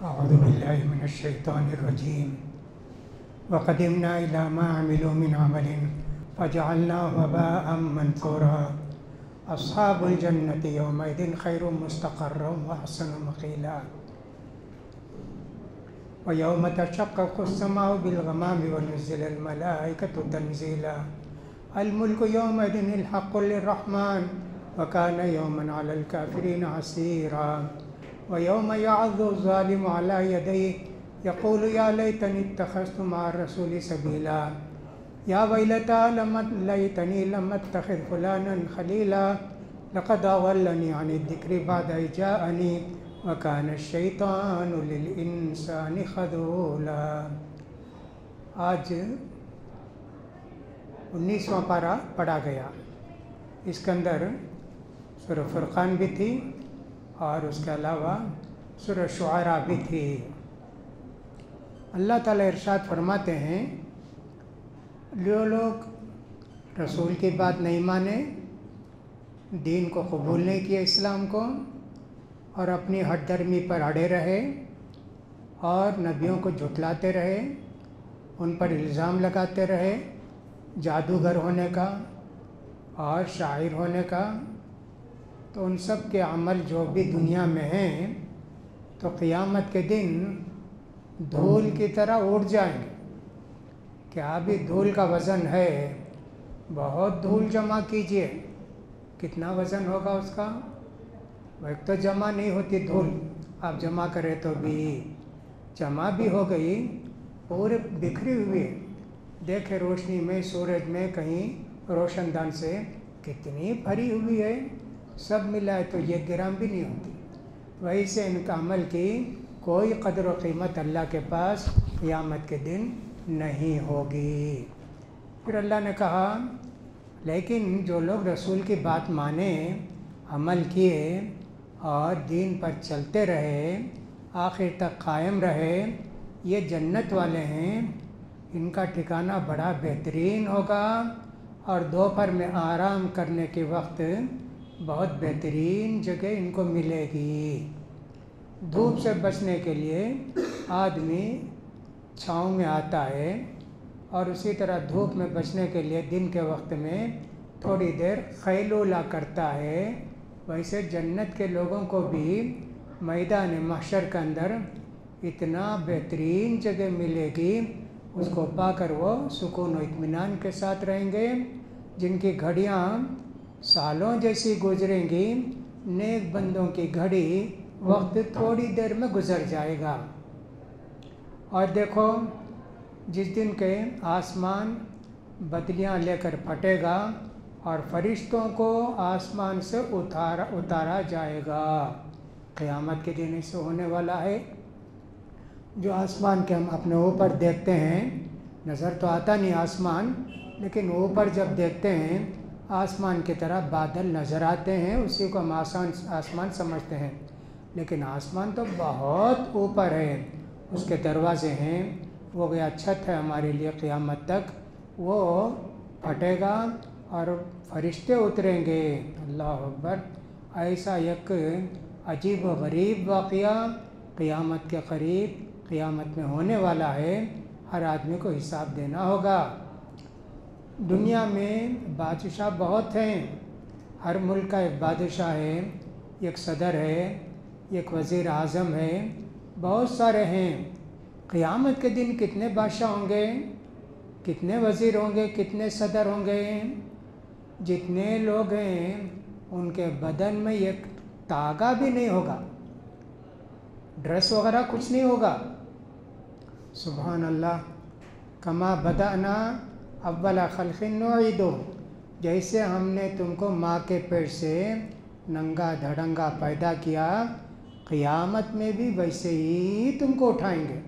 أعوذ بالله من الشيطان الرجيم وقدمنا إلى ما عملوا من عمل فجعلناه هباء منثورا أصحاب الجنة يومئذ خير مستقرا وأحسن مقيلا ويوم تشقق السماء بالغمام ونزل الملائكة تنزيلا الملك يومئذ الحق للرحمن وكان يوما على الكافرين عسيرا ويوم يعض الظالم على يديه يقول يا ليتني اتخذت مع الرسول سبيلا يا ويلتى ليتني لم اتخذ فلانا خليلا لقد أضلني عن الذكر بعد إذ جاءني وكان الشيطان للإنسان خذولا۔ آج 19واں پارہ پڑھا گیا۔ اس کے اندر سورہ فرقان بھی تھی اور اس کے علاوہ سورہ شعراء بھی تھی۔ اللہ تعالیٰ ارشاد فرماتے ہیں جو لوگ رسول کی بات نہیں مانے، دین کو قبول نہیں کیا، اسلام کو، اور اپنی ہٹ درمی پر اڑے رہے اور نبیوں کو جھٹلاتے رہے، ان پر الزام لگاتے رہے جادوگر ہونے کا اور شاعر ہونے کا، تو ان سب کے عمل جو بھی دنیا میں ہیں تو قیامت کے دن دھول کی طرح اڑ جائیں گے۔ کیا بھی دھول کا وزن ہے؟ بہت دھول جمع کیجئے، کتنا وزن ہوگا اس کا؟ وہ ایک تو جمع نہیں ہوتی دھول، آپ جمع کرے تو بھی جمع بھی ہو گئی، پورے بکھری ہوئی ہے۔ دیکھے روشنی میں، سورج میں، کہیں روشن دان سے کتنی بھری ہوئی ہے، سب ملا ہے تو 1 گرام بھی نہیں ہوتی۔ وہی سے ان کا عمل کی کوئی قدر و قیمت اللہ کے پاس قیامت کے دن نہیں ہوگی۔ پھر اللہ نے کہا لیکن جو لوگ رسول کی بات مانے، عمل کیے اور دین پر چلتے رہے، آخر تک قائم رہے، یہ جنت والے ہیں، ان کا ٹھکانہ بڑا بہترین ہوگا اور دوپہر میں آرام کرنے کے وقت بہت بہترین جگہ ان کو ملے گی۔ دھوپ سے بچنے کے لیے آدمی چھاؤں میں آتا ہے اور اسی طرح دھوپ میں بچنے کے لیے دن کے وقت میں تھوڑی دیر خیلولہ کرتا ہے، ویسے جنت کے لوگوں کو بھی میدان محشر کے اندر اتنا بہترین جگہ ملے گی، اس کو پا کر وہ سکون و اطمینان کے ساتھ رہیں گے، جن کی گھڑیاں سالوں جیسی گزریں گی، نیک بندوں کی گھڑی وقت تھوڑی دیر میں گزر جائے گا۔ اور دیکھو جس دن کے آسمان بدلیاں لے کر پھٹے گا اور فرشتوں کو آسمان سے اتارا جائے گا، قیامت کے دن اسے ہونے والا ہے۔ جو آسمان کے ہم اپنے اوپر دیکھتے ہیں، نظر تو آتا نہیں آسمان، لیکن اوپر جب دیکھتے ہیں آسمان کی طرح بادل نظر آتے ہیں، اسی کو ہم آسمان سمجھتے ہیں، لیکن آسمان تو بہت اوپر ہے، اس کے دروازے ہیں، وہ گیا چھت ہے ہمارے لیے قیامت تک، وہ پھٹے گا اور فرشتے اتریں گے۔ اللہ اکبر! ایسا ایک عجیب و غریب واقعہ قیامت کے قریب قیامت میں ہونے والا ہے، ہر آدمی کو حساب دینا ہوگا۔ دنیا میں بادشاہ بہت ہیں، ہر ملک کا ایک بادشاہ ہے، ایک صدر ہے، ایک وزیر اعظم ہے، بہت سارے ہیں۔ قیامت کے دن کتنے بادشاہ ہوں گے، کتنے وزیر ہوں گے، کتنے صدر ہوں گے؟ جتنے لوگ ہیں ان کے بدن میں ایک تاگا بھی نہیں ہوگا، ڈریس وغیرہ کچھ نہیں ہوگا۔ سبحان اللہ! کما بدأنا اول خلق نعیدہ، جیسے ہم نے تم کو ماں کے پیٹ سے ننگا دھڑنگا پیدا کیا، قیامت میں بھی ویسے ہی تم کو اٹھائیں گے۔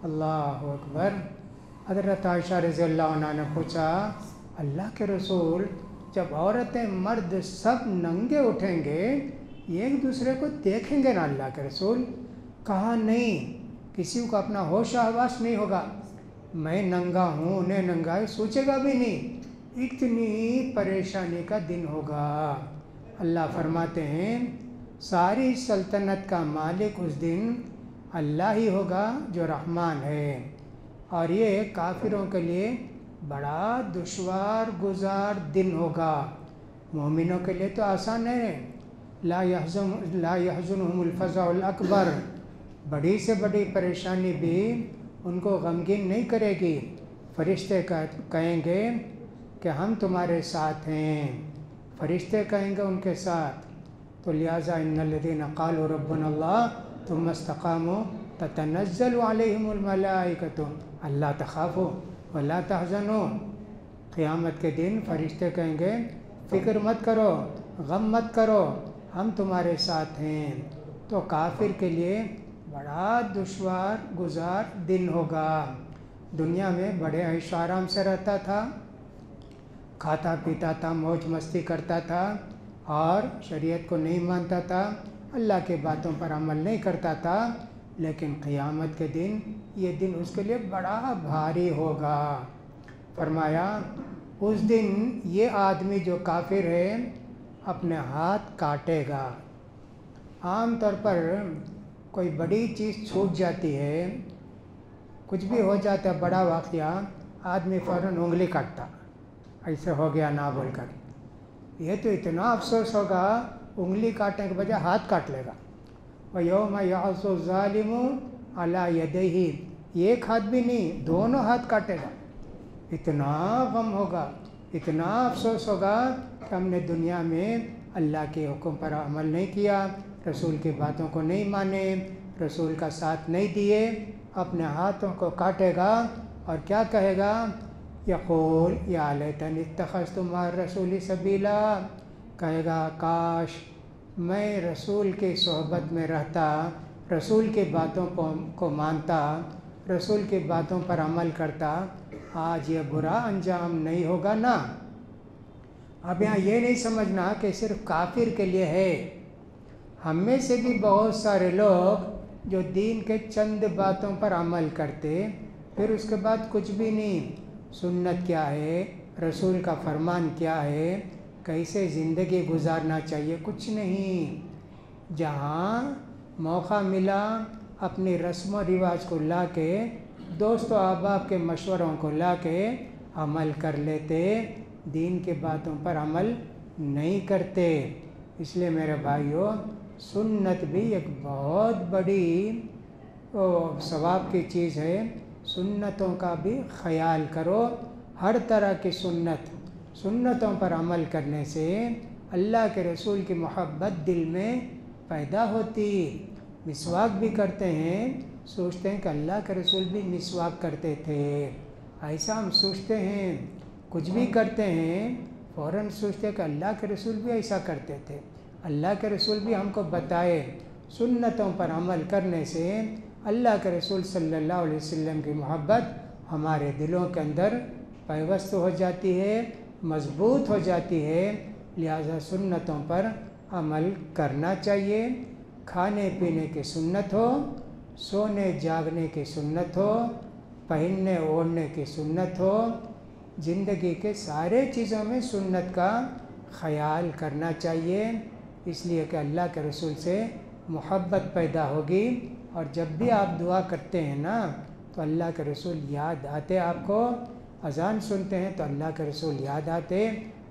اللہ اکبر! حضرت عائشہ رضی اللہ عنہ نے پوچھا اللہ کے رسول، جب عورتیں مرد سب ننگے اٹھیں گے، ایک دوسرے کو دیکھیں گے نا اللہ کے رسول؟ کہا نہیں، کسی کو اپنا ہوش و حواس نہیں ہوگا، میں ننگا ہوں انہیں ننگا ہے سوچے گا بھی نہیں، اتنی پریشانی کا دن ہوگا۔ اللہ فرماتے ہیں ساری سلطنت کا مالک اس دن اللہ ہی ہوگا جو رحمان ہے۔ اور یہ کافروں کے لیے بڑا دشوار گزار دن ہوگا، مومنوں کے لیے تو آسان ہے۔ لا يحزنهم الفزع الاکبر، بڑی سے بڑی پریشانی بھی ان کو غمگین نہیں کرے گی۔ فرشتے کہیں گے کہ ہم تمہارے ساتھ ہیں، فرشتے کہیں گے ان کے ساتھ۔ تو لہٰذا ان الذین قالوا ربنا اللہ ثم استقاموا تتنزل علیہم الملائکۃ الا تخافوا ولا تحزنوا۔ قیامت کے دن فرشتے کہیں گے فکر مت کرو، غم مت کرو، ہم تمہارے ساتھ ہیں۔ تو کافر کے لیے بڑا دشوار گزار دن ہوگا۔ دنیا میں بڑے عیش و آرام سے رہتا تھا، کھاتا پیتا تھا، موج مستی کرتا تھا، اور شریعت کو نہیں مانتا تھا، اللہ کی باتوں پر عمل نہیں کرتا تھا، لیکن قیامت کے دن یہ دن اس کے لیے بڑا بھاری ہوگا۔ فرمایا اس دن یہ آدمی جو کافر ہے اپنے ہاتھ کاٹے گا۔ عام طور پر کوئی بڑی چیز چھوٹ جاتی ہے، کچھ بھی ہو جاتا ہے بڑا واقعہ، آدمی فوراً انگلی کاٹتا، ایسے ہو گیا نہ بول کر۔ یہ تو اتنا افسوس ہوگا، انگلی کاٹنے کے بجائے ہاتھ کاٹ لے گا۔ وَيَوْمَ يَعَضُّ الظَّالِمُ عَلَىٰ يَدَيْهِ، ایک ہاتھ بھی نہیں، دونوں ہاتھ کاٹے گا۔ اتنا غم ہوگا، اتنا افسوس ہوگا کہ ہم نے دنیا میں اللہ کے حکم پر عمل نہیں کیا، رسول کی باتوں کو نہیں مانے، رسول کا ساتھ نہیں دیے، اپنے ہاتھوں کو کاٹے گا اور کیا کہے گا؟ یقول یا لیتنی اتخذت مع الرسول سبیلا، کہے گا کاش میں رسول کی صحبت میں رہتا، رسول کی باتوں کو مانتا، رسول کی باتوں پر عمل کرتا، آج یہ برا انجام نہیں ہوگا نا۔ اب یہاں یہ نہیں سمجھنا کہ صرف کافر کے لیے ہے، ہم میں سے بھی بہت سارے لوگ جو دین کے چند باتوں پر عمل کرتے، پھر اس کے بعد کچھ بھی نہیں۔ سنت کیا ہے، رسول کا فرمان کیا ہے، کیسے زندگی گزارنا چاہیے، کچھ نہیں۔ جہاں موقع ملا اپنی رسم و رواج کو لا کے، دوست و احباب کے مشوروں کو لا کے عمل کر لیتے، دین کی باتوں پر عمل نہیں کرتے۔ اس لیے میرے بھائیوں، سنت بھی ایک بہت بڑی ثواب کی چیز ہے، سنتوں کا بھی خیال کرو۔ ہر طرح کی سنتوں پر عمل کرنے سے اللہ کے رسول کی محبت دل میں پیدا ہوتی۔ مسواک بھی کرتے ہیں، سوچتے ہیں کہ اللہ کے رسول بھی مسواک کرتے تھے، ایسا ہم سوچتے ہیں۔ کچھ بھی کرتے ہیں فوراً سوچتے ہیں کہ اللہ کے رسول بھی ایسا کرتے تھے، اللہ کے رسول بھی ہم کو بتائے۔ سنتوں پر عمل کرنے سے اللہ کے رسول صلی اللہ علیہ وسلم کی محبت ہمارے دلوں کے اندر پیوست ہو جاتی ہے، مضبوط ہو جاتی ہے۔ لہذا سنتوں پر عمل کرنا چاہیے۔ کھانے پینے کی سنت ہو، سونے جاگنے کی سنت ہو، پہننے اوڑھنے کی سنت ہو، زندگی کے سارے چیزوں میں سنت کا خیال کرنا چاہیے، اس لیے کہ اللہ کے رسول سے محبت پیدا ہوگی۔ اور جب بھی آپ دعا کرتے ہیں نا تو اللہ کے رسول یاد آتے، آپ کو اذان سنتے ہیں تو اللہ کے رسول یاد آتے،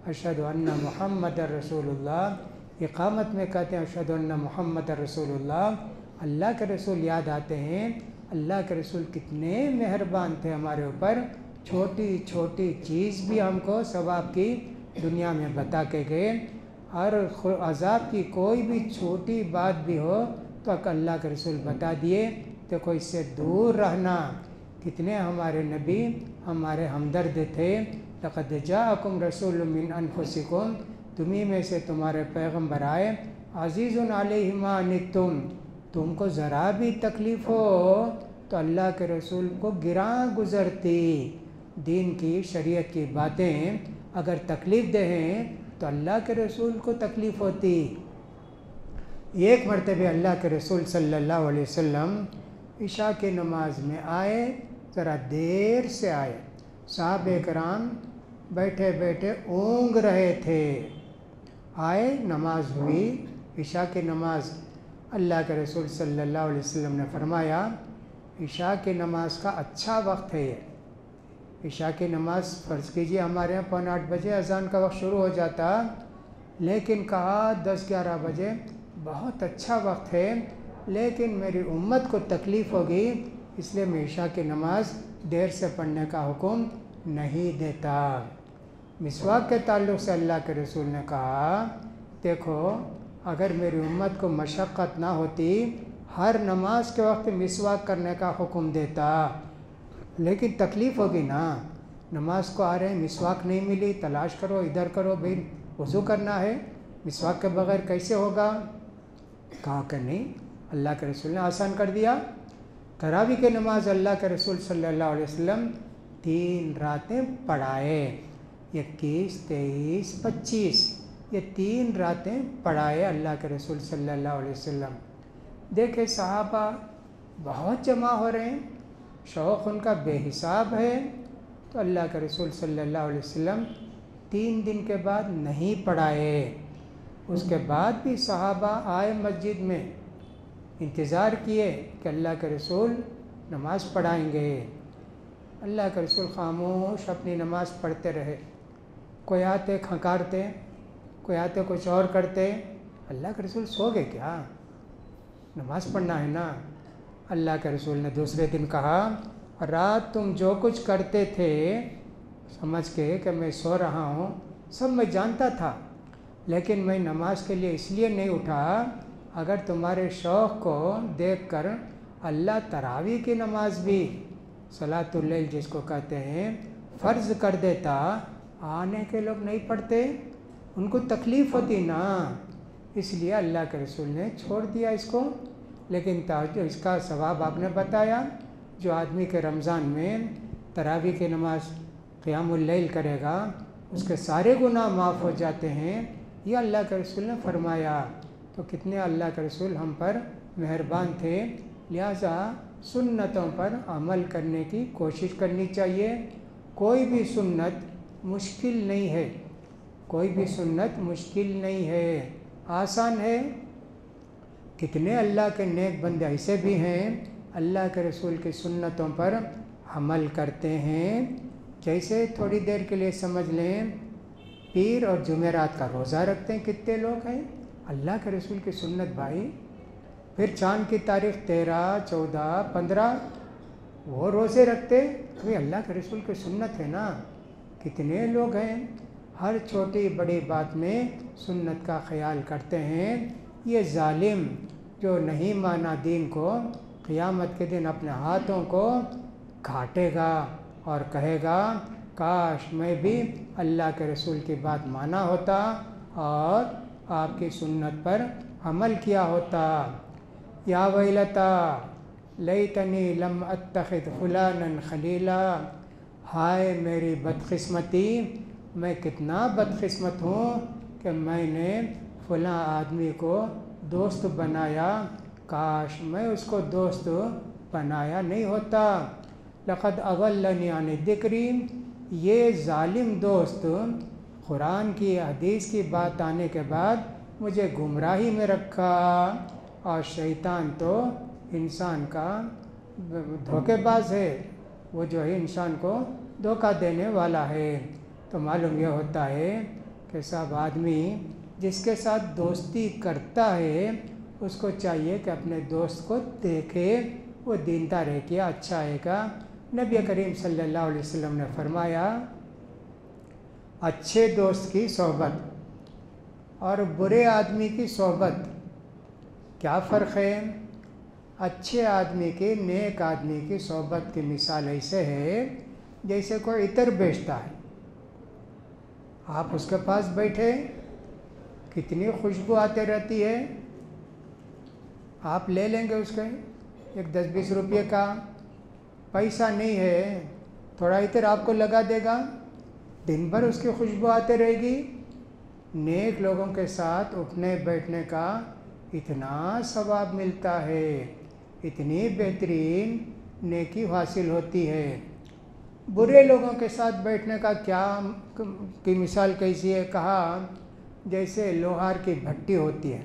اشہد ان محمد رسول اللہ، اقامت میں کہتے ہیں اشہد ان محمد رسول اللہ، اللہ کے رسول یاد آتے ہیں۔ اللہ کے رسول کتنے مہربان تھے ہمارے اوپر، چھوٹی چھوٹی چیز بھی ہم کو ثواب کی دنیا میں بتا کے گئے، اور عذاب کی کوئی بھی چھوٹی بات بھی ہو تو اللہ کے رسول بتا دیے، دیکھو اس سے دور رہنا۔ کتنے ہمارے نبی ہمارے ہمدرد تھے، لقد جاءکم رسول من انفسکم، تمہیں میں سے تمہارے پیغمبر آئے، عزیز علیہ ما عنتم، تم کو ذرا بھی تکلیف ہو تو اللہ کے رسول کو گراں گزرتی۔ دین کی شریعت کی باتیں اگر تکلیف دہ ہیں تو اللہ کے رسول کو تکلیف ہوتی۔ ایک مرتبہ اللہ کے رسول صلی اللہ علیہ وسلم عشاء کی نماز میں آئے، ذرا دیر سے آئے، صحابہ کرام بیٹھے بیٹھے اونگ رہے تھے، آئے، نماز ہوئی عشاء کی نماز، اللہ کے رسول صلی اللہ علیہ وسلم نے فرمایا عشاء کی نماز کا اچھا وقت ہے یہ۔ عشاء کی نماز فرض کیجیے ہمارے یہاں 7:45 بجے اذان کا وقت شروع ہو جاتا، لیکن کہا 10-11 بجے بہت اچھا وقت ہے، لیکن میری امت کو تکلیف ہوگی اس لیے میں عشاء کی نماز دیر سے پڑھنے کا حکم نہیں دیتا۔ مسواک کے تعلق سے اللہ کے رسول نے کہا دیکھو اگر میری امت کو مشقت نہ ہوتی ہر نماز کے وقت مسواک کرنے کا حکم دیتا، لیکن تکلیف ہوگی نا، نماز کو آ رہے ہیں مسواک نہیں ملی، تلاش کرو ادھر کرو، بھئی وضو کرنا ہے مسواک کے بغیر کیسے ہوگا؟ کہا کہ نہیں، اللہ کے رسول نے آسان کر دیا۔ تراویح کی نماز اللہ کے رسول صلی اللہ علیہ وسلم 3 راتیں پڑھائے، 21، 23، 25، یہ 3 راتیں پڑھائے اللہ کے رسول صلی اللہ علیہ وسلم۔ دیکھے صحابہ بہت جمع ہو رہے ہیں، شوق ان کا بے حساب ہے، تو اللہ کے رسول صلی اللہ علیہ وسلم 3 دن کے بعد نہیں پڑھائے۔ اس کے بعد بھی صحابہ آئے مسجد میں، انتظار کیے کہ اللہ کے رسول نماز پڑھائیں گے۔ اللہ کے رسول خاموش اپنی نماز پڑھتے رہے، کوئی آتے کھنکارتے، کوئی آتے کچھ اور کرتے۔ اللہ کے رسول سو گئے کیا؟ نماز پڑھنا ہے نا۔ اللہ کے رسول نے دوسرے دن کہا رات تم جو کچھ کرتے تھے سمجھ کے کہ میں سو رہا ہوں سب میں جانتا تھا، لیکن میں نماز کے لیے اس لیے نہیں اٹھا، اگر تمہارے شوق کو دیکھ کر اللہ تراویح کی نماز بھی صلاۃ اللیل جس کو کہتے ہیں فرض کر دیتا، آنے کے لوگ نہیں پڑھتے، ان کو تکلیف ہوتی نا، اس لیے اللہ کے رسول نے چھوڑ دیا اس کو۔ لیکن اس کا ثواب آپ نے بتایا، جو آدمی کے رمضان میں تراویح کی نماز قیام اللیل کرے گا اس کے سارے گناہ معاف ہو جاتے ہیں، یہ اللہ کے رسول نے فرمایا۔ تو کتنے اللہ کے رسول ہم پر مہربان تھے، لہٰذا سنتوں پر عمل کرنے کی کوشش کرنی چاہیے۔ کوئی بھی سنت مشکل نہیں ہے، کوئی بھی سنت مشکل نہیں ہے، آسان ہے۔ کتنے اللہ کے نیک بندے ایسے بھی ہیں اللہ کے رسول کی سنتوں پر عمل کرتے ہیں۔ جیسے تھوڑی دیر کے لیے سمجھ لیں پیر اور جمعرات کا روزہ رکھتے ہیں کتنے لوگ ہیں، اللہ کے رسول کی سنت بھائی۔ پھر چاند کی تاریخ 13، 14، 15 وہ روزے رکھتے، تو یہ اللہ کے رسول کی سنت ہے نا۔ کتنے لوگ ہیں ہر چھوٹی بڑی بات میں سنت کا خیال کرتے ہیں۔ یہ ظالم جو نہیں مانا دین کو، قیامت کے دن اپنے ہاتھوں کو گھاٹے گا اور کہے گا کاش میں بھی اللہ کے رسول کی بات مانا ہوتا اور آپ کی سنت پر عمل کیا ہوتا۔ یا ویلتا لیتنی لم اتخذ فلانا خلیلا، ہائے میری بدقسمتی، میں کتنا بدقسمت ہوں کہ میں نے فلاں آدمی کو دوست بنایا، کاش میں اس کو دوست بنایا نہیں ہوتا۔ لقد اضلنی عن الذکری، یہ ظالم دوست قرآن کی حدیث کی بات آنے کے بعد مجھے گمراہی میں رکھا، اور شیطان تو انسان کا دھوکے باز ہے، وہ جو ہے انسان کو دھوکہ دینے والا ہے۔ تو معلوم یہ ہوتا ہے کہ سب آدمی جس کے ساتھ دوستی کرتا ہے اس کو چاہیے کہ اپنے دوست کو دیکھے وہ دیندار ہے کیا، اچھا ہے کیا۔ نبی کریم صلی اللہ علیہ وسلم نے فرمایا اچھے دوست کی صحبت اور برے آدمی کی صحبت کیا فرق ہے؟ اچھے آدمی کی، نیک آدمی کی صحبت کی مثال ایسے ہے جیسے کوئی عطر بیچتا ہے، آپ اس کے پاس بیٹھے، کتنی خوشبو آتے رہتی ہے، آپ لے لیں گے اس کے ایک 10-20 روپے کا، پیسہ نہیں ہے، تھوڑا عطر آپ کو لگا دے گا، دن بھر اس کی خوشبو آتے رہے گی۔ نیک لوگوں کے ساتھ اٹھنے بیٹھنے کا اتنا ثواب ملتا ہے، اتنی بہترین نیکی حاصل ہوتی ہے۔ برے لوگوں کے ساتھ بیٹھنے کا کیا کی مثال کیسی ہے؟ کہا جیسے لوہار کی بھٹی ہوتی ہے،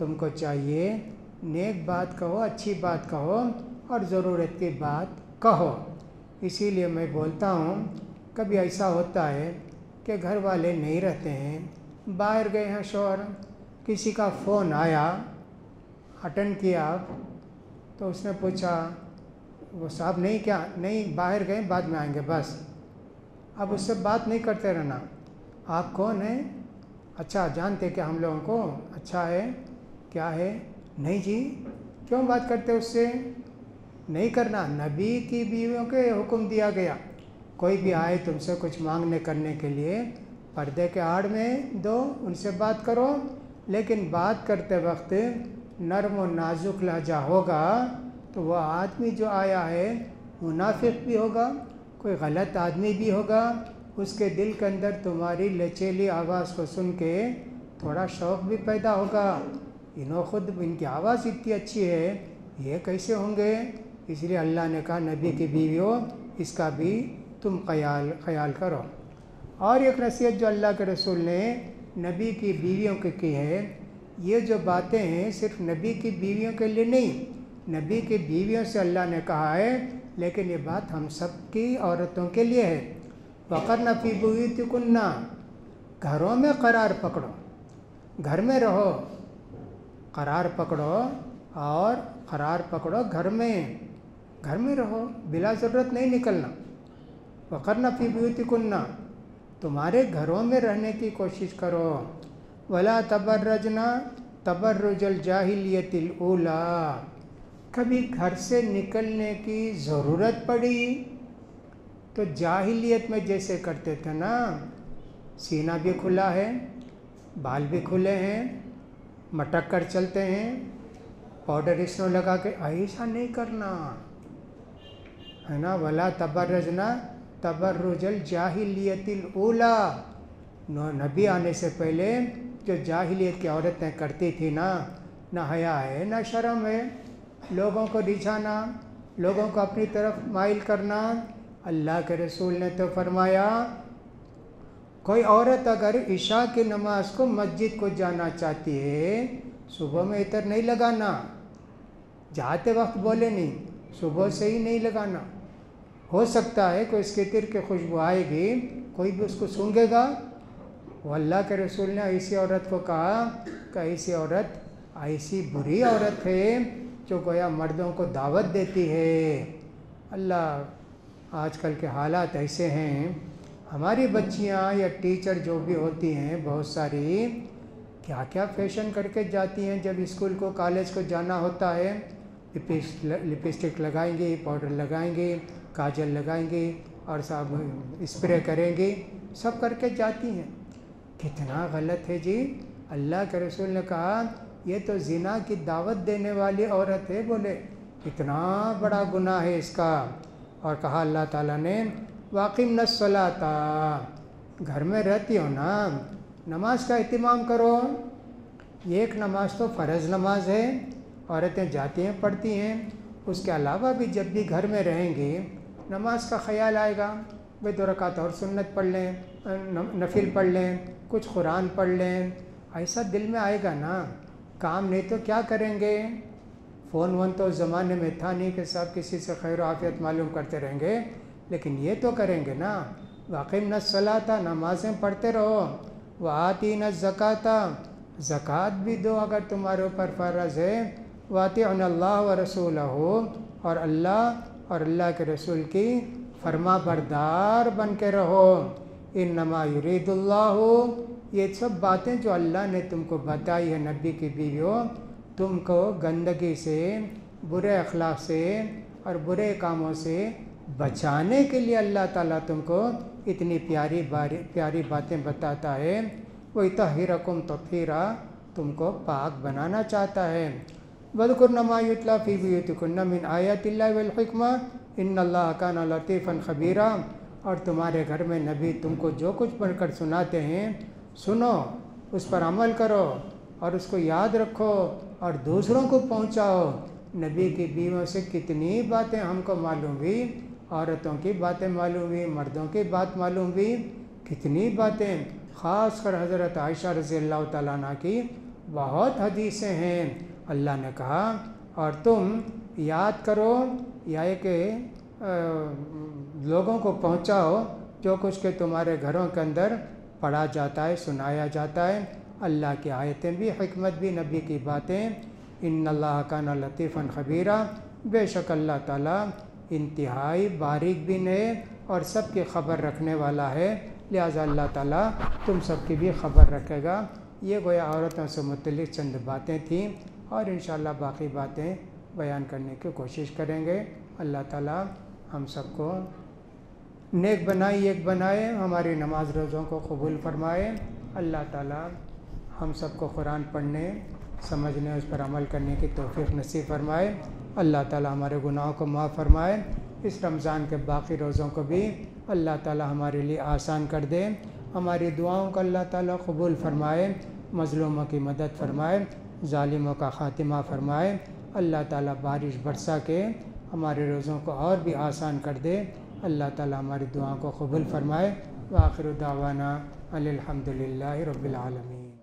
تم کو چاہیے نیک بات کہو، اچھی بات کہو اور ضرورت کی بات کہو۔ اسی لیے میں بولتا ہوں کبھی ایسا ہوتا ہے کہ گھر والے نہیں رہتے ہیں، باہر گئے ہیں شوہر، کسی کا فون آیا، اٹینڈ کیا آپ تو اس نے پوچھا وہ صاحب نہیں کیا نہیں باہر گئے بعد میں آئیں گے بس، اب اس سے بات نہیں کرتے رہنا۔ آپ کون ہیں؟ اچھا جانتے کہ ہم لوگوں کو؟ اچھا ہے، کیا ہے؟ نہیں جی، کیوں بات کرتے اس سے؟ نہیں کرنا، نبی کی بیویوں کے حکم دیا گیا، کوئی بھی آئے تم سے کچھ مانگنے کرنے کے لیے پردے کے آڑ میں دو، ان سے بات کرو، لیکن بات کرتے وقت نرم و نازک لہجہ ہوگا تو وہ آدمی جو آیا ہے منافق بھی ہوگا، کوئی غلط آدمی بھی ہوگا، اس کے دل کے اندر تمہاری لچیلی آواز کو سن کے تھوڑا شوق بھی پیدا ہوگا، خود ان کی آواز اتنی اچھی ہے، یہ کیسے ہوں گے؟ اس لیے اللہ نے کہا نبی کی بیویوں اس کا بھی تم خیال کرو۔ اور ایک نصیحت جو اللہ کے رسول نے نبی کی بیویوں کی کی ہے، یہ جو باتیں ہیں صرف نبی کی بیویوں کے لیے نہیں، نبی کی بیویوں سے اللہ نے کہا ہے، لیکن یہ بات ہم سب کی عورتوں کے لیے ہے۔ وَقَرْنَ فِي بُيُوتِكُنَّ، گھروں میں قرار پکڑو، گھر میں رہو، قرار پکڑو، اور قرار پکڑو گھر میں رہو، بلا ضرورت نہیں نکلنا۔ وَقَرْنَ فِي بُيُوتِكُنَّ، تمہارے گھروں میں رہنے کی کوشش کرو۔ وَلَا تَبَرَّجْنَ تَبَرُّجَ الْجَاهِلِيَّةِ الْأُولَىٰ، کبھی گھر سے نکلنے کی ضرورت پڑی تو جاہلیت میں جیسے کرتے تھے نا، سینہ بھی کھلا ہے، بال بھی کھلے ہیں، مٹک کر چلتے ہیں، پاؤڈر اسنو لگا کے، ایسا نہیں کرنا ہے نا۔ وَلَا تَبَرَّجْنَ تَبَرُّجَ الْجَاهِلِيَّةِ الْأُولَىٰ، نبی آنے سے پہلے جو جاہلیت کی عورتیں کرتی تھی نا، نہ حیا ہے نہ شرم ہے، لوگوں کو رجھانا، لوگوں کو اپنی طرف مائل کرنا۔ اللہ کے رسول نے تو فرمایا کوئی عورت اگر عشاء کی نماز کو مسجد کو جانا چاہتی ہے، صبح میں عطر نہیں لگانا، جاتے وقت بولے نہیں، صبح سے ہی نہیں لگانا، ہو سکتا ہے کوئی اس کے عطر کی خوشبو آئے گی، کوئی بھی اس کو سونگھے گا۔ وہ اللہ کے رسول نے ایسی عورت کو کہا کہ ایسی عورت ایسی بری عورت ہے جو گویا مردوں کو دعوت دیتی ہے۔ اللہ، آج کل کے حالات ایسے ہیں، ہماری بچیاں یا ٹیچر جو بھی ہوتی ہیں بہت ساری، کیا کیا فیشن کر کے جاتی ہیں، جب اسکول کو کالج کو جانا ہوتا ہے، لپسٹک لگائیں گی، پاؤڈر لگائیں گی، کاجل لگائیں گی اور سب اسپرے کریں گی، سب کر کے جاتی ہیں۔ کتنا غلط ہے جی۔ اللہ کے رسول نے کہا یہ تو زنا کی دعوت دینے والی عورت ہے، بولے اتنا بڑا گناہ ہے اس کا۔ اور کہا اللہ تعالیٰ نے وَأَقِمْنَا الصَّلَاةَ، گھر میں رہتی ہو نا، نماز کا اہتمام کرو۔ ایک نماز تو فرض نماز ہے، عورتیں جاتی ہیں پڑھتی ہیں، اس کے علاوہ بھی جب بھی گھر میں رہیں گی نماز کا خیال آئے گا، بھئی 2 رکعت اور سنت پڑھ لیں، نفل پڑھ لیں، کچھ قرآن پڑھ لیں، ایسا دل میں آئے گا نا۔ کام نہیں تو کیا کریں گے؟ فون وون تو زمانے میں تھا نہیں کہ سب کسی سے خیر و عافیت معلوم کرتے رہیں گے، لیکن یہ تو کریں گے نا۔ وَأَقِمْنَا الصَّلَاةَ، نمازیں پڑھتے رہو، وَآتِينَا الزَّكَاةَ، زکوٰۃ بھی دو اگر تمہارے اوپر فرض ہے، وَأَطِيعْنَا اللَّهَ وَرَسُولَهُ، اور اللہ اور اللہ کے رسول کی فرما بردار بن کے رہو۔ انما یرید اللہ، یہ سب باتیں جو اللہ نے تم کو بتائی ہے نبی کی بیویوں، تم کو گندگی سے، برے اخلاق سے اور برے کاموں سے بچانے کے لیے اللہ تعالیٰ تم کو اتنی پیاری باتیں بتاتا ہے۔ وَيُطَهِّرَكُمْ تَطْهِيرًا، تم کو پاک بنانا چاہتا ہے۔ وَاذْكُرْنَ مَا يُتْلَىٰ فِي بُيُوتِكُنَّ مِنْ آيَاتِ اللَّهِ وَالْحِكْمَةِ إِنَّ اللَّهَ كَانَ لَطِيفًا خَبِيرًا، اور تمہارے گھر میں نبی تم کو جو کچھ پڑھ کر سناتے ہیں سنو، اس پر عمل کرو اور اس کو یاد رکھو اور دوسروں کو پہنچاؤ۔ نبی کی بیویوں سے کتنی باتیں ہم کو معلوم ہوئی، عورتوں کی باتیں معلوم ہوئی، مردوں کی بات معلوم ہوئی، کتنی باتیں، خاص کر حضرت عائشہ رضی اللہ تعالیٰ عنہ کی بہت حدیثیں ہیں۔ اللہ نے کہا اور تم یاد کرو یا کہ لوگوں کو پہنچاؤ جو کچھ کہ تمہارے گھروں کے اندر پڑھا جاتا ہے، سنایا جاتا ہے، اللہ کی آیتیں بھی، حکمت بھی، نبی کی باتیں۔ ان اللہ کان لطیفاً خبیرا، بے شک اللہ تعالیٰ انتہائی باریک بین ہے اور سب کی خبر رکھنے والا ہے، لہٰذا اللہ تعالیٰ تم سب کی بھی خبر رکھے گا۔ یہ گویا عورتوں سے متعلق چند باتیں تھیں، اور انشاءاللہ باقی باتیں بیان کرنے کی کوشش کریں گے۔ اللہ تعالیٰ ہم سب کو نیک بنائی ایک بنائے، ہماری نماز روزوں کو قبول فرمائے۔ اللہ تعالیٰ ہم سب کو قرآن پڑھنے، سمجھنے، اس پر عمل کرنے کی توفیق نصیب فرمائے۔ اللہ تعالیٰ ہمارے گناہوں کو معاف فرمائے۔ اس رمضان کے باقی روزوں کو بھی اللہ تعالیٰ ہمارے لیے آسان کر دے۔ ہماری دعاؤں کو اللہ تعالیٰ قبول فرمائے، مظلوموں کی مدد فرمائے، ظالموں کا خاتمہ فرمائے۔ اللہ تعالیٰ بارش برسا کے ہمارے روزوں کو اور بھی آسان کر دے۔ اللہ تعالیٰ ہماری دعاؤں کو قبول فرمائے۔ وآخر دعوانا الحمد للہ رب العالمین۔